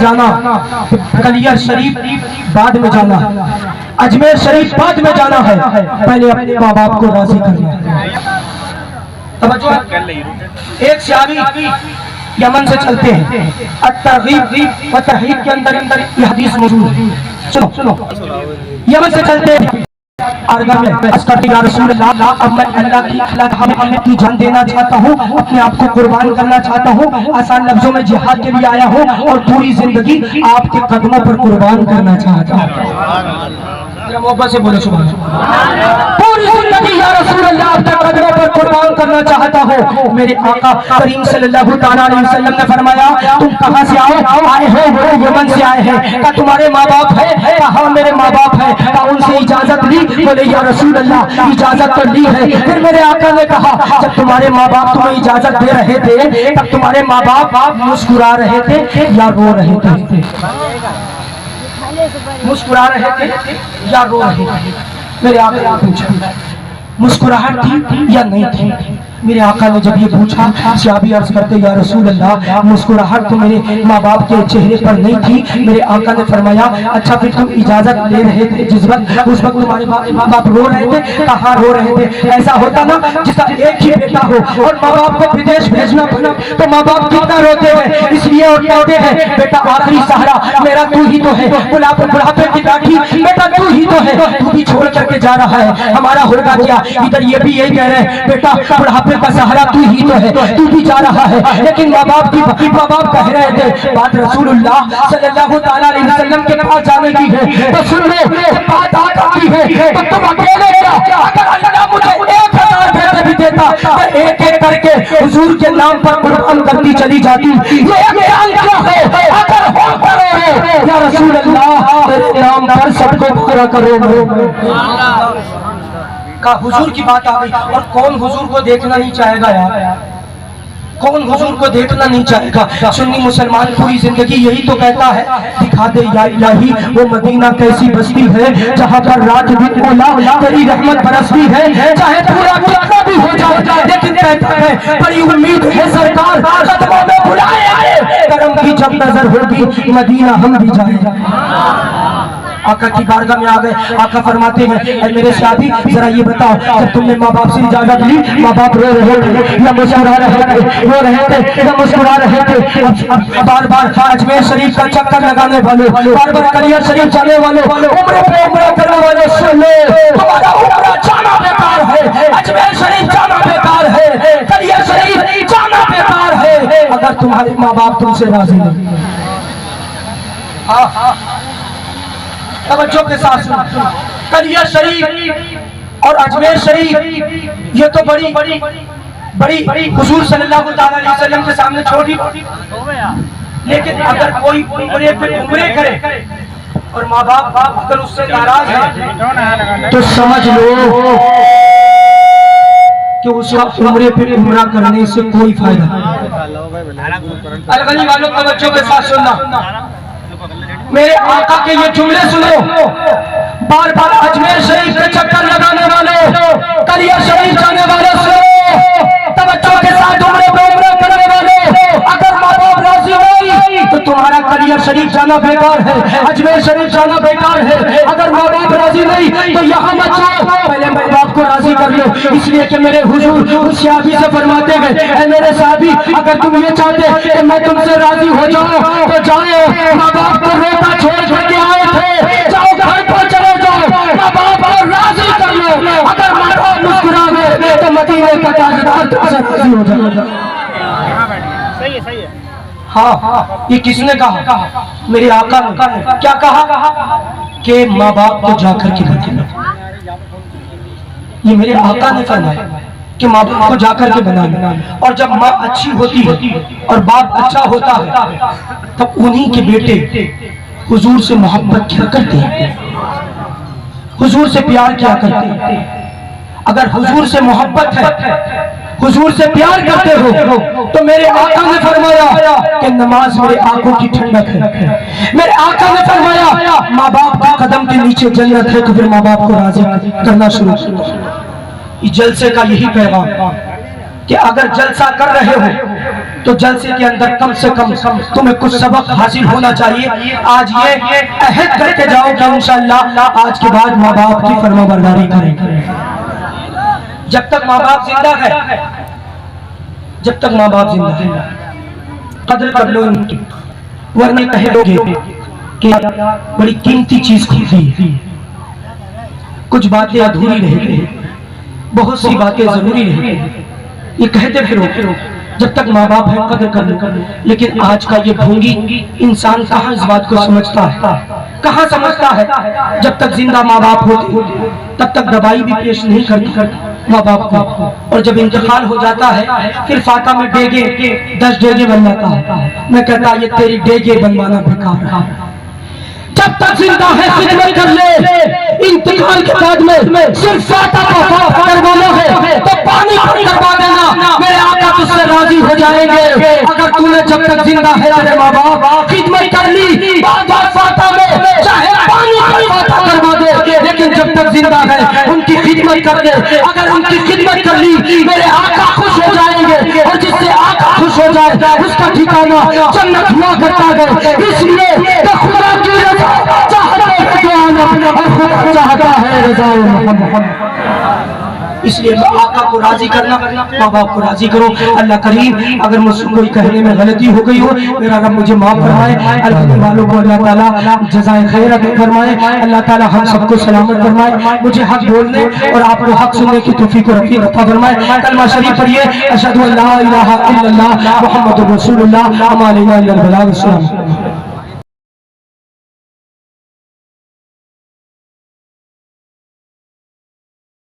जाना, कलिया शरीफ बाद में जाना, अजमेर शरीफ बाद में जाना है, पहले अपने माँ बाप को राजी करना है। एक सहाबी यमन से चलते हैं, अत-तरगीब व तरहीब के अंदर ये हदीस मौजूद है। सुनो, यमन से चलते हैं, या रसूल अल्लाह, अब मैं अल्लाह की जान देना चाहता हूँ, अपने आप को कुर्बान करना चाहता हूँ, आसान लफ्जों में जिहाद के लिए आया हूँ और पूरी जिंदगी आपके कदमों पर कुर्बान करना चाहता हूँ। मोहब्बत से बोले सुभान अल्लाह। पूरी जिंदगी या रसूल अल्लाह आपके कदमों पर कुर्बान करना चाहता हूँ। मेरे आका करीम सल्लल्लाहु तआला अलैहि वसल्लम ने फरमाया, तुम कहाँ से आए हो? यमन से आए हैं। क्या तुम्हारे माँ बाप है? कहा मेरे माँ बाप है। क्या उनसे इजाजत ली? बोले या रसूल अल्लाह इजाजत तो ली है। फिर मेरे आका ने कहा, जब तुम्हारे माँ बाप तुम्हें इजाजत दे रहे थे तब तुम्हारे माँ बाप मुस्कुरा रहे थे या रो रहे थे? मुस्कुरा रहे थे या रो रहे थे? मेरे आका ने पूछा, मुस्कुराहट थी या नहीं थी? मेरे आका ने जब ये पूछा, सहाबी अर्ज करते, या रसूल अल्लाह मुस्कुराहट तो मेरे माँ बाप के चेहरे पर नहीं थी। मेरे आका ने फरमाया, अच्छा फिर तुम इजाजत ले रहे थे जिस वक्त, उस वक्त तुम्हारे माँ बाप रो रहे थे? कहाँ रो रहे थे? ऐसा होता ना जिसका एक ही बेटा हो और माँ बाप को विदेश भेजना पड़ा तो माँ बाप कितना रोते हैं, इसलिए और कहते हैं, बेटा आखिरी सहारा मेरा तू ही तो है, बुढ़ापे की लाठी बेटा तू ही तो है, तू भी छोड़ करके जा रहा है, हमारा होगा क्या? इधर ये भी यही कह रहे हैं, बेटा बुढ़ापे का सहारा तू ही तो है, तू भी जा रहा है। लेकिन माँ बाप कह रहे थे, बात रसूलुल्लाह सल्लल्लाहु तआला अलैहि वसल्लम के पास जाने की है तो सुन लो, बात आती है तो तुम अकेले क्या? अगर अल्लाह मुझे 1000 पैसे भी देता तो एक एक करके हुजूर के नाम पर कुर्बान करती चली जाती। ये बयान क्या है? अगर हो करो या रसूल अल्लाह तेरे नाम पर सबको पूरा करो। का हुजूर की बात आ गई, और कौन हुजूर को देखना नहीं चाहेगा यार? कौन हुजूर को देखना नहीं चाहेगा? सुन्नी मुसलमान पूरी जिंदगी यही तो कहता है, दिखा दे या इलाही वो मदीना कैसी बस्ती है जहाँ पर रात दिन ओला तेरी रहमत बरसती है, चाहे पूरा कितना भी हो जाए, लेकिन कहता है बड़ी उम्मीद है सरकार कदमों में बुलाए आए, करम की जब नजर होगी मदीना हम भी जाएंगे। आका की बारगाह में आ गए, आका फरमाते हैं, मेरे साथी जरा ये बताओ, जब तुमने माँ बाप से इजाजत ली, माँ बाप रो रहे थे या मुस्कुरा रहे थे? रो रहे थे या मुस्कुरा रहे थे? बार बार अजमेर शरीफ का चक्कर लगाने वाले, बार बार कलिया शरीफ जाने वाले, उम्रे पे उम्रा करने वाले, सुन लो, तुम्हारा उम्रा जाना बेकार है, अजमेर शरीफ जाना बेकार है, कलिया शरीफ जाना बेकार है, अगर तुम्हारे माँ बाप तुमसे राजी नहीं। तवज्जो के साथ सुनो, कलिया शरीफ और अजमेर शरीफ ये तो बड़ी हुजूर सल्लल्लाहु अलैहि वसल्लम के सामने छोटी, लेकिन अगर कोई उम्रे पे उम्रे करे और माँ बाप अगर उससे नाराज है तो समझ लो कि उसका उम्रे पे उम्रा करने से कोई फायदा नहीं। अलगली वालों तवज्जो के साथ सुनना, मेरे आका के ये जुमले सुनो, बार बार अजमेर शरीफ के चक्कर लगाने वाले, कलिया शरीफ जाने वाले सुनो, तवज्जो के साथ उम्रे पे उम्रा करने वाले, अगर माँ बाप राजी नहीं तो तुम्हारा कलिया शरीफ जाना बेकार है, अजमेर शरीफ जाना बेकार है। अगर माँ बाप राजी नहीं तो यहाँ मत जाओ, पहले माँ बाप को राजी कर लो, इसलिए कि मेरे हुजूर उस सहाबी से फरमाते हैं, मेरे सहाबी अगर तुम ये चाहते कि मैं तुमसे राजी हो जाऊं तो जाओ, माँ बाप को रोता छोड़ करके आए थे, जाओ घर पर चले जाओ, माँ बाप को राजी कर लो, अगर माँ बाप मुस्कुरा गए तो मदीने का ताजदार तुमसे राजी हो जाएगा। सही है। हाँ, ये किसने कहा? मेरे आका ने। क्या कहा? कि माँ बाप को जाकर के बनाना। ये मेरे आका ने फरमाया कि माँ बाप को जाकर के बनाना, और जब माँ अच्छी होती है और बाप अच्छा होता है तब उन्हीं के बेटे हुजूर से मोहब्बत किया करते हैं, हुजूर से प्यार किया करते हैं। अगर हुजूर से मोहब्बत है, हुजूर से प्यार करते हो तो मेरे आका ने फरमाया कि नमाज मेरे आंखों की ठंडक है। मेरे आका ने फरमाया माँ बाप के कदम के नीचे जन्नत है, तो फिर माँ बाप को राजी करना शुरू करो। इस जलसे का यही पैगाम कि अगर जलसा कर रहे हो तो जलसे के अंदर कम से कम तुम्हें कुछ सबक हासिल होना चाहिए। आज ये अहद करके जाओ कि इंशाअल्लाह आज के बाद माँ बाप की फरमाबरदारी करेंगे। जब तक माँ बाप जिंदा है, जब तक माँ बाप जिंदा है कदर कर लो इनकी, वरना कहोगे कि बड़ी कीमती चीज खोती है, कुछ बातें अधूरी रह गई, बहुत सी बातें जरूरी रह गई, ये कहते फिरो। जब तक माँ बाप है कदर कर लो। लेकिन आज का ये ढोंगी इंसान कहाँ इस बात को समझता है, कहाँ समझता है। जब तक जिंदा माँ बाप होते तब तक दवाई भी पेश नहीं करती माँ बाप को, और जब इंतकाल हो जाता है फिर फाका में डेगे 10 डेगे बन जाता है। मैं कहता ये तेरी डेगे बनवाना बेकार है। जब तक जिंदा है खिदमत कर ले, इंतकाल के बाद में सिर्फ फाका करवाना है तो पानी करवा देना, मेरे आका तुझसे राजी हो जाएंगे। अगर तूने जब तक जिंदा है तेरे माँ बाप खिदमत कर ली, बार फाका में चाहे पानी करवा दे, लेकिन जब तक जिंदा है उनकी खिदमत कर दे। अगर उनकी खिदमत कर ली मेरे आका खुश हो जाएंगे, और जिससे आका खुश हो जाए उसका ठिकाना जन्नत हुआ करता है। इसलिए खुदा की रज़ा चाहता है रज़ा मोहम्मद। इसलिए आका को राजी करना, माँ बाप को राजी करो। अल्लाह करीम अगर मुझसे कोई कहने में गलती हो गई हो, मेरा रब मुझे माफ फरमाए। अल्लाह वालों को अल्लाह ताला जज़ाए खैर अता फरमाए। अल्लाह ताला हम सबको सलामत फरमाए, मुझे हक बोलने और आपको हक सुनने की तौफीक और रफ़ीक अता फरमाए। कलमा शरीफ पढ़िए, अशहदु अल्ला इलाहा इल्लल्लाह मुहम्मदुर रसूलुल्लाह, अमा अलैना इल्लल बलाग।